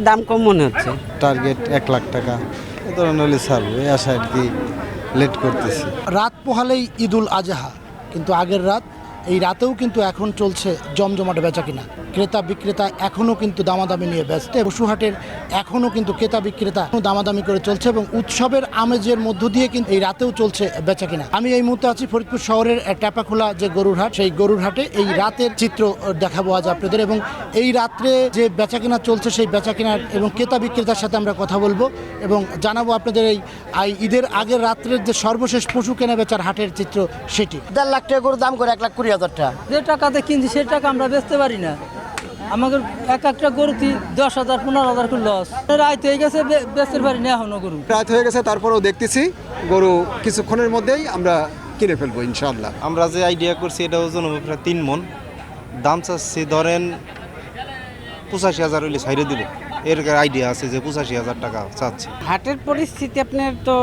দাম কম মনে হচ্ছে। টার্গেট 1 লাখ টাকা এ ধরনের হলে ছাড়বো, এই আশা আর কি লেট করতেছি। রাত পোহালেই ঈদুল আজহা, কিন্তু আগের রাত, এই রাতেও কিন্তু এখন চলছে জমজমাট বেচা কিনা। ক্রেতা বিক্রেতা এখনও কিন্তু দামাদামি নিয়ে ব্যস্ত। পশুহাটের এখনও কিন্তু ক্রেতা বিক্রেতা দামাদামি করে চলছে এবং উৎসবের আমেজের মধ্য দিয়ে কিন্তু এই রাতেও চলছে বেচা কিনা। আমি এই মুহূর্তে আছি ফরিদপুর শহরের ট্যাপাখোলা যে গরুর হাট, সেই গরুর হাটে এই রাতের চিত্র দেখাবো আজ আপনাদের। এবং এই রাত্রে যে বেচা কিনা চলছে সেই বেচা কিনার এবং ক্রেতা বিক্রেতার সাথে আমরা কথা বলবো এবং জানাবো আপনাদের এই ঈদের আগের রাত্রের যে সর্বশেষ পশু কেনা বেচার হাটের চিত্র সেটি। 1.5 লাখ টাকা গরুর দাম করে 1,20,000 টাকা। যে টাকাতে কিনছি সেই টাকা আমরা বেচতে পারি না। আমাদের একটা গরুতে 10,000 15,000 করে লস। রাত হয়ে গেছে, বেচতে পারি না এখনো গরু। রাত হয়ে গেছে, তারপরেও দেখতেছি গরু কিছুক্ষণের মধ্যেই আমরা কিনে ফেলবো ইনশাআল্লাহ। আমরা যে আইডিয়া করছি এটা ওজন হবে প্রায় 3 মণ। দাম চাচ্ছি ধরেন 85,000 হইলে ছাইড়ে দিব। এর আইডিয়া আছে যে 85,000 টাকা চাচ্ছি। হাটের পরিস্থিতি আপনার তো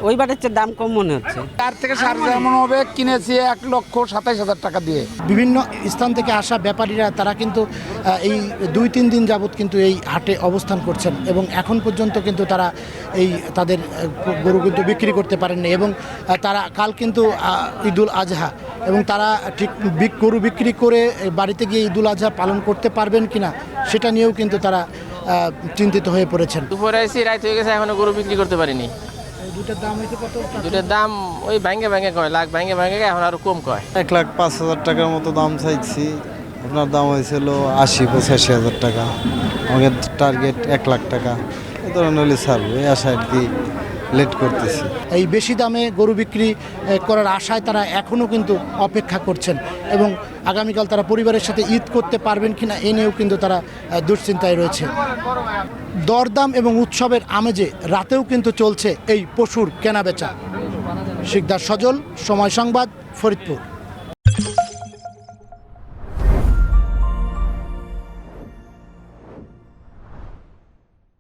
ওইবারের চেয়ে দাম কম মনে হচ্ছে। 4 থেকে 4.5 মণ হবে, কিনেছি 1,27,000 টাকা দিয়ে। বিভিন্ন স্থান থেকে আসা ব্যাপারীরা তারা কিন্তু এই 2-3 দিন যাবৎ কিন্তু এই হাটে অবস্থান করছেন এবং এখন পর্যন্ত কিন্তু তারা এই তাদের গরু কিন্তু বিক্রি করতে পারেননি এবং তারা কাল কিন্তু ঈদুল আজহা এবং তারা ঠিক গরু বিক্রি করে বাড়িতে গিয়ে ঈদুল আজহা পালন করতে পারবেন কিনা সেটা নিয়েও কিন্তু তারা চিন্তিত হয়ে পড়েছেন। দুপুরে এসে রাত হয়ে গেছে, এখনো গরু বিক্রি করতে পারিনি। দুটার দাম হয়েছে কত? দুটোর দাম ওই ভাঙ্গে কয়, লাখ ভাঙ্গে এখন আরো কম কয়। 1,05,000 টাকার মতো দাম চাইছি। আপনার দাম হয়েছিল 80-85,000 টাকা। আমাদের টার্গেট 1 লাখ টাকা এ ধরনের হলে ছাড়বো, এই আশা আর কি লেট করতেছি। এই বেশি দামে গরু বিক্রি করার আশায় তারা এখনও কিন্তু অপেক্ষা করছেন এবং আগামীকাল তারা পরিবারের সাথে ঈদ করতে পারবেন কিনা এ নিয়েও কিন্তু তারা দুশ্চিন্তায় রয়েছে। দরদাম এবং উৎসবের আমেজে রাতেও কিন্তু চলছে এই পশুর কেনাবেচা। শিকদার সজল, সময় সংবাদ, ফরিদপুর।